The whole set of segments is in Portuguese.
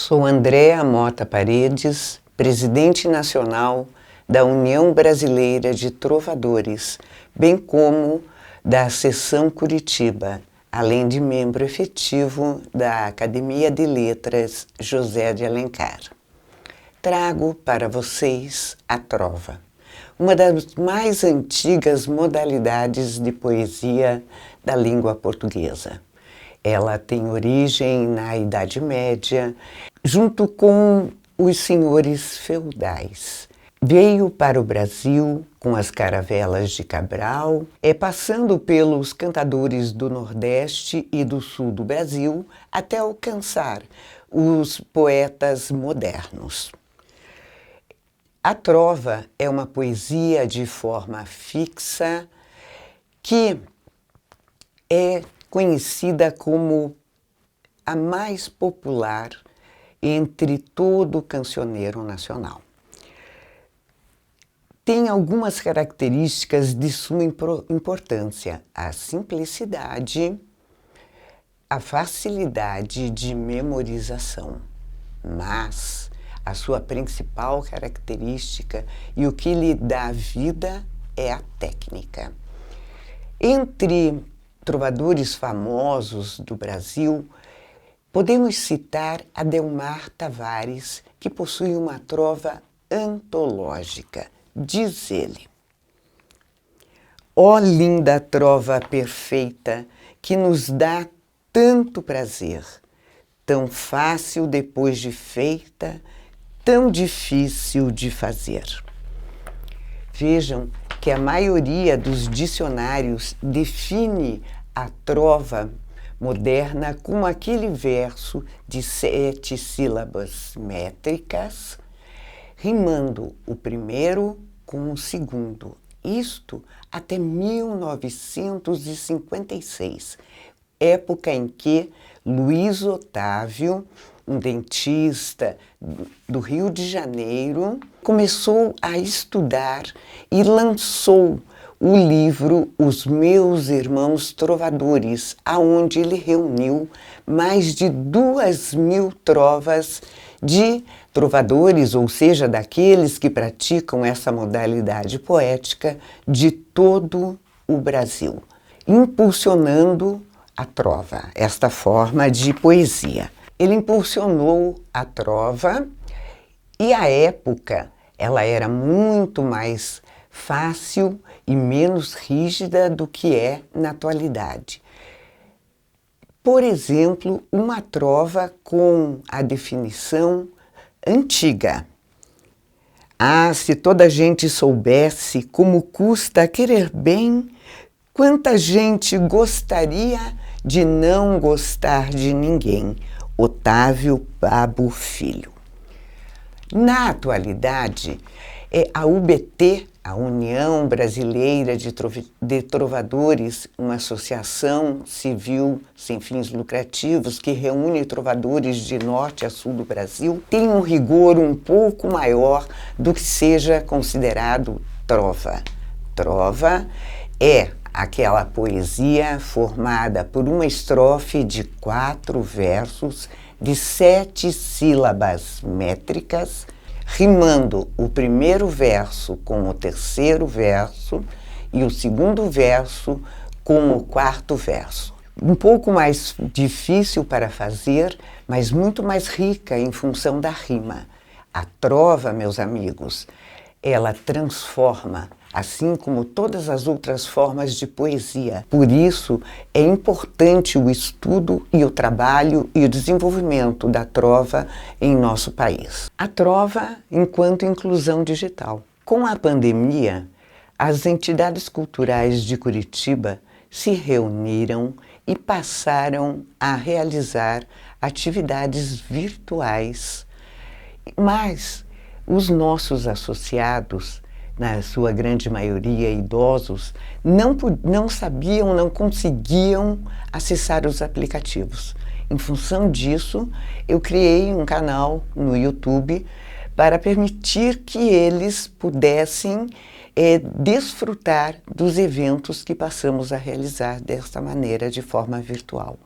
Sou Andréa Mota Paredes, presidente nacional da União Brasileira de Trovadores, bem como da Seção Curitiba, além de membro efetivo da Academia de Letras José de Alencar. Trago para vocês a trova, uma das mais antigas modalidades de poesia da língua portuguesa. Ela tem origem na Idade Média, junto com os senhores feudais. Veio para o Brasil com as caravelas de Cabral, passando pelos cantadores do Nordeste e do Sul do Brasil, até alcançar os poetas modernos. A trova é uma poesia de forma fixa que é conhecida como a mais popular entre todo o cancioneiro nacional. Tem algumas características de suma importância: a simplicidade, a facilidade de memorização, mas a sua principal característica e o que lhe dá vida é a técnica. Entre trovadores famosos do Brasil, podemos citar Adelmar Tavares, que possui uma trova antológica. Diz ele: ó linda trova perfeita, que nos dá tanto prazer, tão fácil depois de feita, tão difícil de fazer. Vejam que a maioria dos dicionários define a trova moderna como aquele verso de 7 sílabas métricas, rimando o primeiro com o segundo. Isto até 1956, época em que Luiz Otávio, um dentista do Rio de Janeiro, começou a estudar e lançou o livro Os Meus Irmãos Trovadores, aonde ele reuniu mais de 2.000 trovas de trovadores, ou seja, daqueles que praticam essa modalidade poética de todo o Brasil, impulsionando a trova, esta forma de poesia. Ele impulsionou a trova e, à época, ela era muito mais fácil e menos rígida do que é na atualidade. Por exemplo, uma trova com a definição antiga. Ah, se toda a gente soubesse como custa querer bem, quanta gente gostaria de não gostar de ninguém. Otávio Babo Filho. Na atualidade, a UBT, a União Brasileira de Trovadores, uma associação civil sem fins lucrativos que reúne trovadores de norte a sul do Brasil, tem um rigor um pouco maior do que seja considerado trova. Trova é aquela poesia formada por uma estrofe de 4 versos de 7 sílabas métricas, rimando o primeiro verso com o terceiro verso e o segundo verso com o quarto verso. Um pouco mais difícil para fazer, mas muito mais rica em função da rima. A trova, meus amigos, ela transforma, assim como todas as outras formas de poesia. Por isso, é importante o estudo e o trabalho e o desenvolvimento da trova em nosso país. A trova enquanto inclusão digital. Com a pandemia, as entidades culturais de Curitiba se reuniram e passaram a realizar atividades virtuais. Mas os nossos associados, na sua grande maioria idosos, não sabiam, não conseguiam acessar os aplicativos. Em função disso, eu criei um canal no YouTube para permitir que eles pudessem desfrutar dos eventos que passamos a realizar desta maneira, de forma virtual.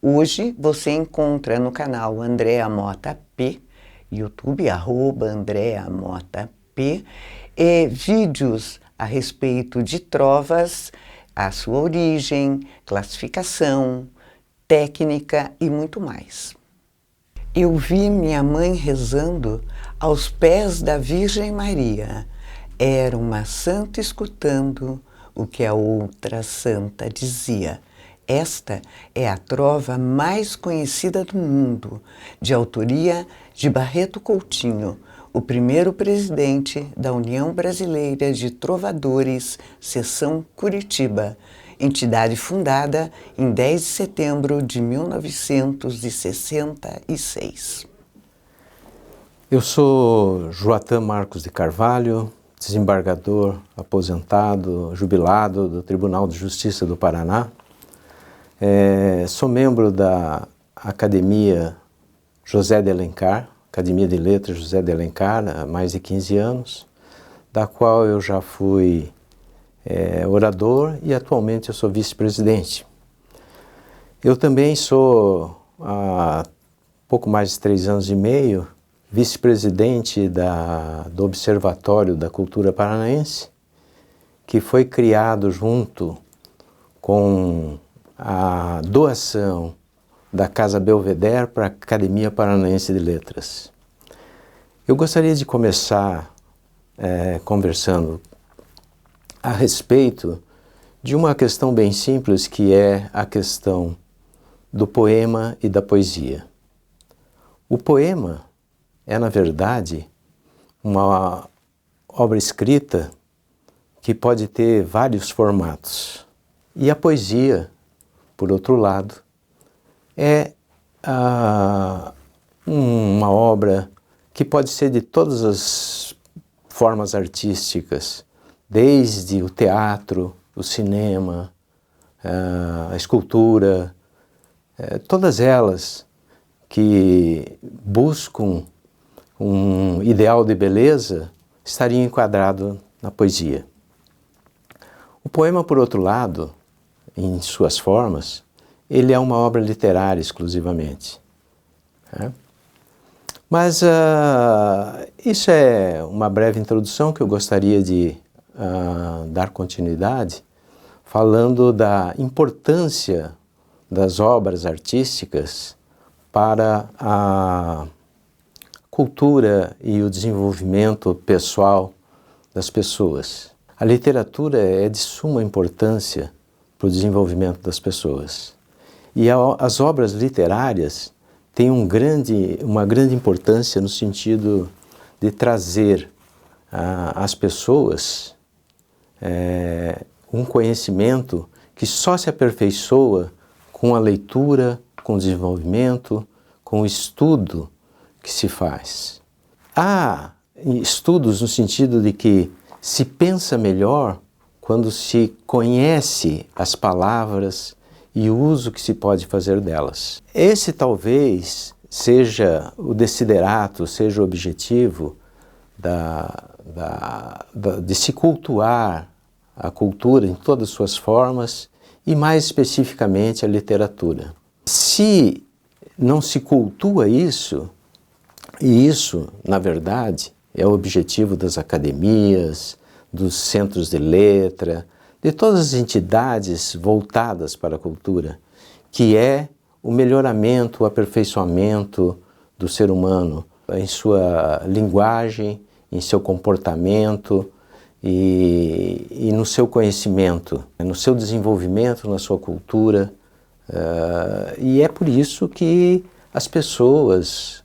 Hoje você encontra no canal Andréa Mota P, YouTube, @Andréa Mota P, vídeos a respeito de trovas, a sua origem, classificação, técnica e muito mais. Eu vi minha mãe rezando aos pés da Virgem Maria. Era uma santa escutando o que a outra santa dizia. Esta é a trova mais conhecida do mundo, de autoria de Barreto Coutinho, o primeiro presidente da União Brasileira de Trovadores, seção Curitiba, entidade fundada em 10 de setembro de 1966. Eu sou Joatan Marcos de Carvalho, desembargador, aposentado, jubilado do Tribunal de Justiça do Paraná. Sou membro da Academia José de Alencar, Academia de Letras José de Alencar, há mais de 15 anos, da qual eu já fui orador e atualmente eu sou vice-presidente. Eu também sou, há pouco mais de 3 anos e meio, vice-presidente do Observatório da Cultura Paranaense, que foi criado junto com a doação da Casa Belvedere para a Academia Paranaense de Letras. Eu gostaria de começar conversando a respeito de uma questão bem simples, que é a questão do poema e da poesia. O poema é, na verdade, uma obra escrita que pode ter vários formatos. E a poesia, por outro lado, é uma obra que pode ser de todas as formas artísticas, desde o teatro, o cinema, a escultura, todas elas que buscam um ideal de beleza estariam enquadrado na poesia. O poema, por outro lado, em suas formas, ele é uma obra literária exclusivamente. Mas isso é uma breve introdução que eu gostaria de dar continuidade, falando da importância das obras artísticas para a cultura e o desenvolvimento pessoal das pessoas. A literatura é de suma importância para o desenvolvimento das pessoas. E as obras literárias têm uma grande importância no sentido de trazer às pessoas um conhecimento que só se aperfeiçoa com a leitura, com o desenvolvimento, com o estudo que se faz. Há estudos no sentido de que se pensa melhor quando se conhece as palavras e o uso que se pode fazer delas. Esse talvez seja o desiderato, seja o objetivo de se cultuar a cultura em todas as suas formas e mais especificamente a literatura. Se não se cultua isso, e isso, na verdade, é o objetivo das academias, dos centros de letra, de todas as entidades voltadas para a cultura, que é o melhoramento, o aperfeiçoamento do ser humano em sua linguagem, em seu comportamento e no seu conhecimento, no seu desenvolvimento, na sua cultura. E é por isso que as pessoas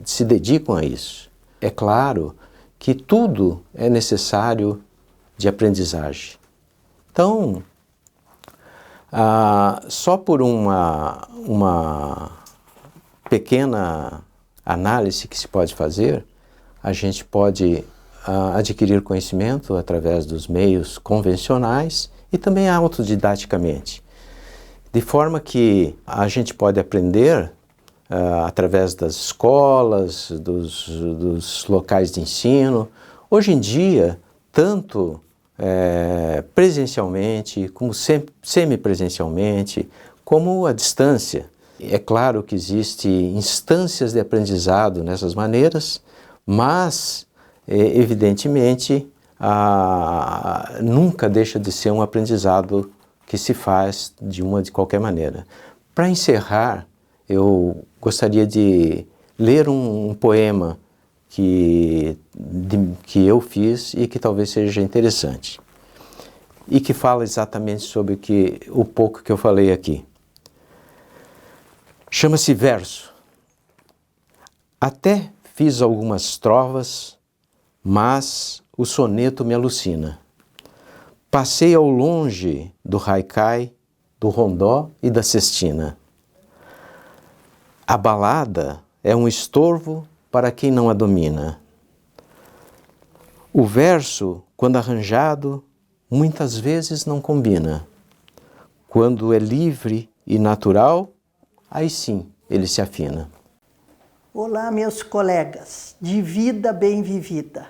se dedicam a isso. É claro que tudo é necessário de aprendizagem. Então, só por uma pequena análise que se pode fazer, a gente pode adquirir conhecimento através dos meios convencionais e também autodidaticamente. De forma que a gente pode aprender através das escolas, dos locais de ensino. Hoje em dia, tanto presencialmente, como semipresencialmente, como à distância. É claro que existem instâncias de aprendizado nessas maneiras, mas, evidentemente, nunca deixa de ser um aprendizado que se faz de qualquer maneira. Para encerrar, eu gostaria de ler um poema que eu fiz e que talvez seja interessante. E que fala exatamente sobre o pouco que eu falei aqui. Chama-se Verso. Até fiz algumas trovas, mas o soneto me alucina. Passei ao longe do haikai, do rondó e da cestina. A balada é um estorvo para quem não a domina. O verso, quando arranjado, muitas vezes não combina. Quando é livre e natural, aí sim ele se afina. Olá, meus colegas de Vida Bem Vivida.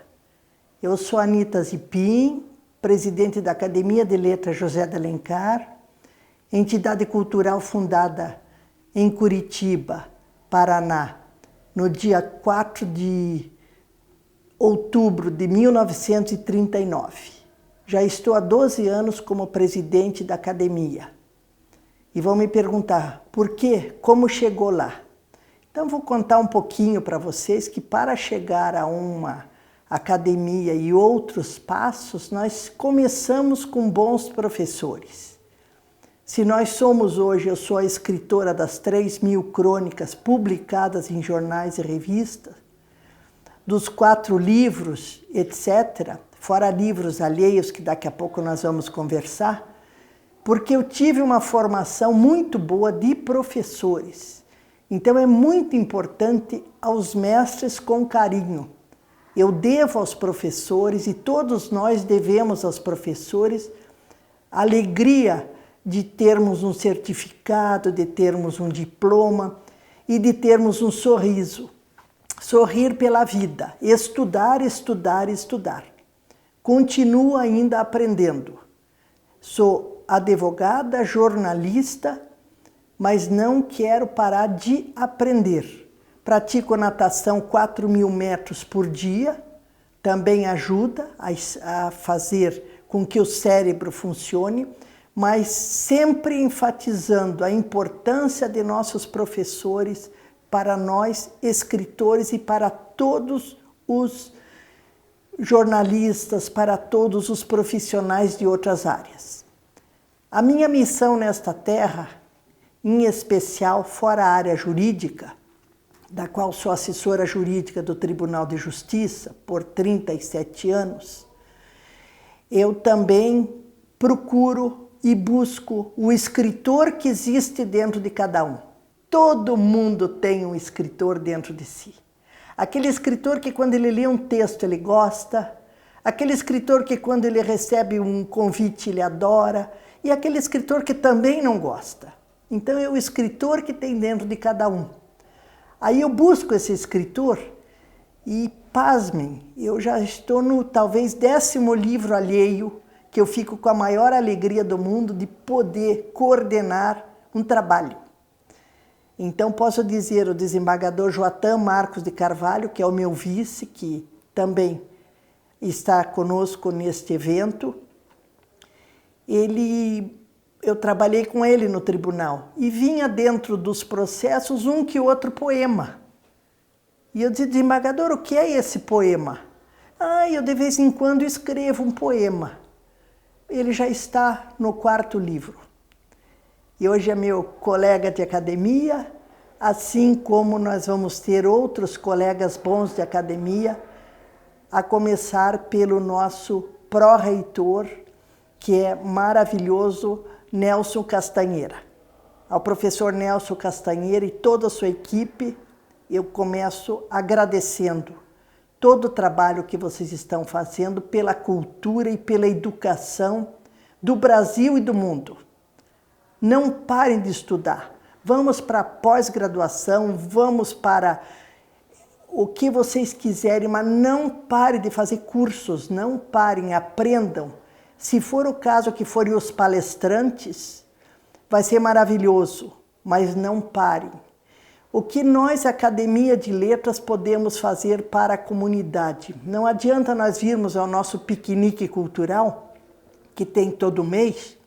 Eu sou Anita Zipin, presidente da Academia de Letras José de Alencar, entidade cultural fundada em Curitiba, Paraná, no dia 4 de outubro de 1939. Já estou há 12 anos como presidente da academia. E vão me perguntar, por quê? Como chegou lá? Então vou contar um pouquinho para vocês que para chegar a uma academia e outros passos, nós começamos com bons professores. Se nós somos hoje, eu sou a escritora das 3.000 crônicas publicadas em jornais e revistas, dos 4 livros, etc., fora livros alheios que daqui a pouco nós vamos conversar, porque eu tive uma formação muito boa de professores. Então é muito importante aos mestres com carinho. Eu devo aos professores e todos nós devemos aos professores a alegria de termos um certificado, de termos um diploma e de termos um sorriso. Sorrir pela vida, estudar, estudar, estudar. Continuo ainda aprendendo. Sou advogada, jornalista, mas não quero parar de aprender. Pratico natação 4.000 metros por dia, também ajuda a fazer com que o cérebro funcione, mas sempre enfatizando a importância de nossos professores para nós, escritores, e para todos os jornalistas, para todos os profissionais de outras áreas. A minha missão nesta terra, em especial fora a área jurídica, da qual sou assessora jurídica do Tribunal de Justiça por 37 anos, eu também procuro e busco o escritor que existe dentro de cada um. Todo mundo tem um escritor dentro de si. Aquele escritor que quando ele lê um texto ele gosta, aquele escritor que quando ele recebe um convite ele adora, e aquele escritor que também não gosta. Então é o escritor que tem dentro de cada um. Aí eu busco esse escritor e, pasmem, eu já estou no talvez 10º livro alheio que eu fico com a maior alegria do mundo de poder coordenar um trabalho. Então posso dizer o desembargador Joatã Marcos de Carvalho, que é o meu vice, que também está conosco neste evento. Eu trabalhei com ele no tribunal e vinha dentro dos processos um que outro poema. E eu disse, desembargador, o que é esse poema? Eu de vez em quando escrevo um poema. Ele já está no 4º livro. E hoje é meu colega de academia, assim como nós vamos ter outros colegas bons de academia, a começar pelo nosso pró-reitor, que é maravilhoso, Nelson Castanheira. Ao professor Nelson Castanheira e toda a sua equipe, eu começo agradecendo todo o trabalho que vocês estão fazendo pela cultura e pela educação do Brasil e do mundo. Não parem de estudar. Vamos para a pós-graduação, vamos para o que vocês quiserem, mas não parem de fazer cursos, não parem, aprendam. Se for o caso que forem os palestrantes, vai ser maravilhoso. mas não parem. O que nós, Academia de Letras, podemos fazer para a comunidade? Não adianta nós virmos ao nosso piquenique cultural, que tem todo mês,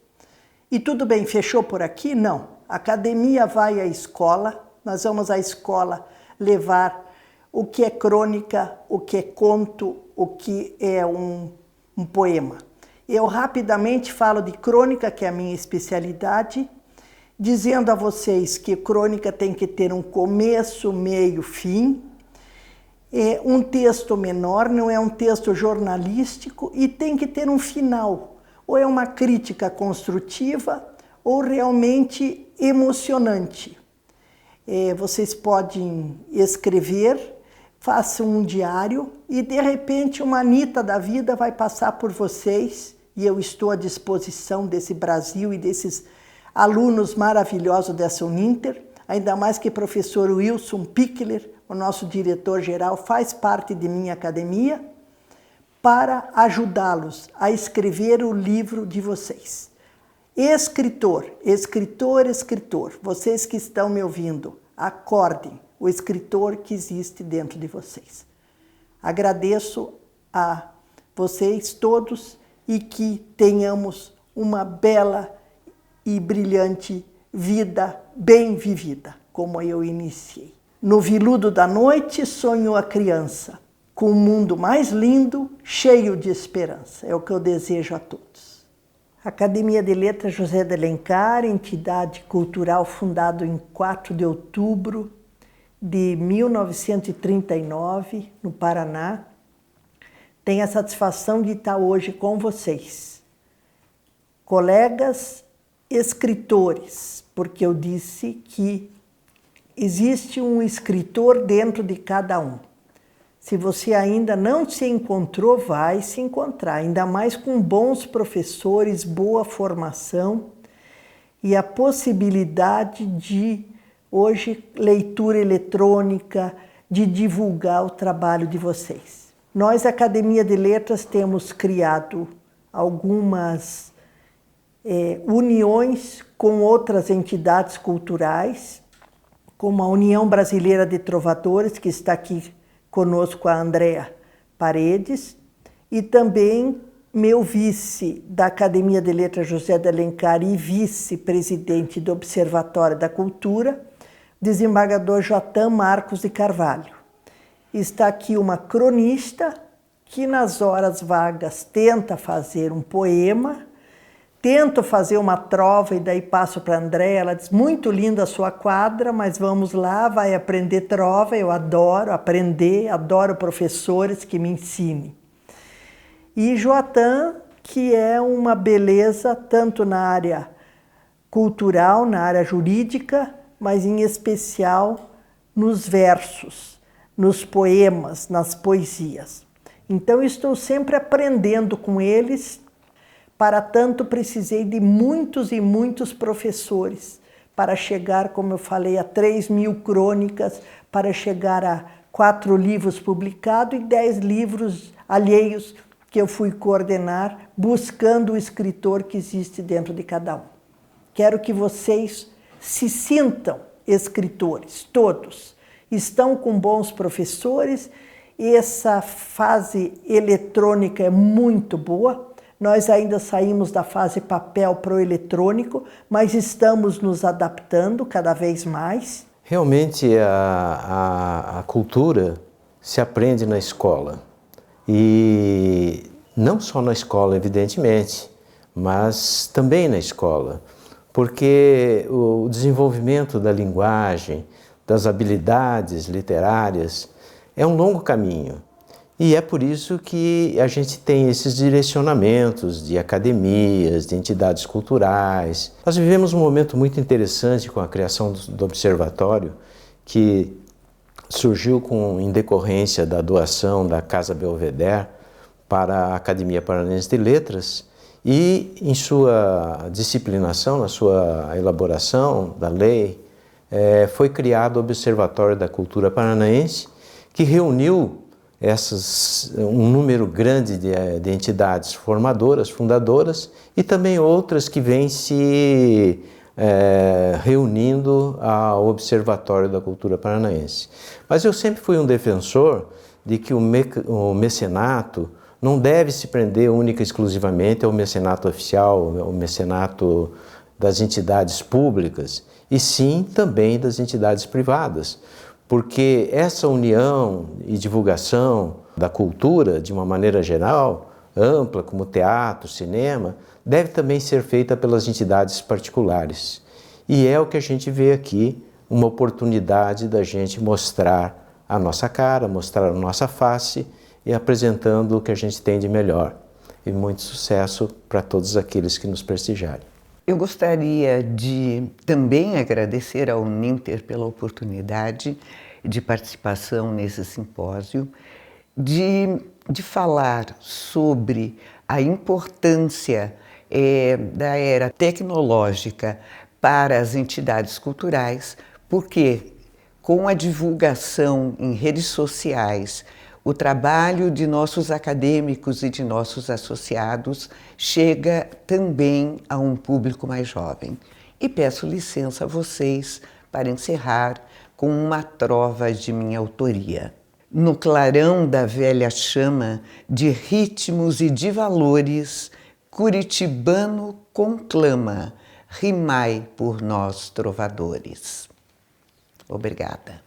e tudo bem, fechou por aqui? Não. A academia vai à escola, nós vamos à escola levar o que é crônica, o que é conto, o que é um poema. Eu rapidamente falo de crônica, que é a minha especialidade, dizendo a vocês que crônica tem que ter um começo, meio, fim. É um texto menor, não é um texto jornalístico e tem que ter um final. Ou é uma crítica construtiva ou realmente emocionante. Vocês podem escrever, façam um diário e de repente uma Anita da vida vai passar por vocês e eu estou à disposição desse Brasil e desses alunos maravilhosos dessa Uninter, ainda mais que o professor Wilson Pickler, o nosso diretor-geral, faz parte de minha academia, para ajudá-los a escrever o livro de vocês. Escritor, escritor, escritor, vocês que estão me ouvindo, acordem o escritor que existe dentro de vocês. Agradeço a vocês todos e que tenhamos uma bela e brilhante vida bem vivida, como eu iniciei. No viludo da noite sonhou a criança, com um mundo mais lindo, cheio de esperança. É o que eu desejo a todos. Academia de Letras José de Alencar, entidade cultural fundada em 4 de outubro de 1939, no Paraná, tem a satisfação de estar hoje com vocês. Colegas escritores, porque eu disse que existe um escritor dentro de cada um. Se você ainda não se encontrou, vai se encontrar, ainda mais com bons professores, boa formação e a possibilidade de, hoje, leitura eletrônica, de divulgar o trabalho de vocês. Nós, Academia de Letras, temos criado algumas uniões com outras entidades culturais, como a União Brasileira de Trovadores, que está aqui conosco, a Andréa Paredes, e também meu vice da Academia de Letras José de Alencar e vice-presidente do Observatório da Cultura, desembargador Joatã Marcos de Carvalho. Está aqui uma cronista que nas horas vagas tenta fazer um poema, tento fazer uma trova e daí passo para a Andréa, ela diz, muito linda a sua quadra, mas vamos lá, vai aprender trova, eu adoro aprender, adoro professores que me ensinem. E Joatã, que é uma beleza tanto na área cultural, na área jurídica, mas em especial nos versos, nos poemas, nas poesias. Então estou sempre aprendendo com eles. Para tanto, precisei de muitos e muitos professores para chegar, como eu falei, a 3.000 crônicas, para chegar a 4 livros publicados e 10 livros alheios que eu fui coordenar, buscando o escritor que existe dentro de cada um. Quero que vocês se sintam escritores, todos. Estão com bons professores, essa fase eletrônica é muito boa. Nós ainda saímos da fase papel para o eletrônico, mas estamos nos adaptando cada vez mais. Realmente a cultura se aprende na escola. E não só na escola, evidentemente, mas também na escola. Porque o desenvolvimento da linguagem, das habilidades literárias, é um longo caminho. E é por isso que a gente tem esses direcionamentos de academias, de entidades culturais. Nós vivemos um momento muito interessante com a criação do observatório, que surgiu em decorrência da doação da Casa Belvedere para a Academia Paranaense de Letras, e em sua disciplinação, na sua elaboração da lei, foi criado o Observatório da Cultura Paranaense, que reuniu um número grande de entidades formadoras, fundadoras, e também outras que vêm se reunindo ao Observatório da Cultura Paranaense. Mas eu sempre fui um defensor de que o mecenato não deve se prender única e exclusivamente ao mecenato oficial, ao mecenato das entidades públicas, e sim também das entidades privadas, porque essa união e divulgação da cultura, de uma maneira geral, ampla, como teatro, cinema, deve também ser feita pelas entidades particulares. E é o que a gente vê aqui, uma oportunidade da gente mostrar a nossa cara, mostrar a nossa face e apresentando o que a gente tem de melhor. E muito sucesso para todos aqueles que nos prestigiarem. Eu gostaria de também agradecer ao Uninter pela oportunidade de participação nesse simpósio, de falar sobre a importância da era tecnológica para as entidades culturais, porque com a divulgação em redes sociais, o trabalho de nossos acadêmicos e de nossos associados chega também a um público mais jovem. E peço licença a vocês para encerrar com uma trova de minha autoria. No clarão da velha chama de ritmos e de valores, curitibano conclama, rimai por nós trovadores. Obrigada.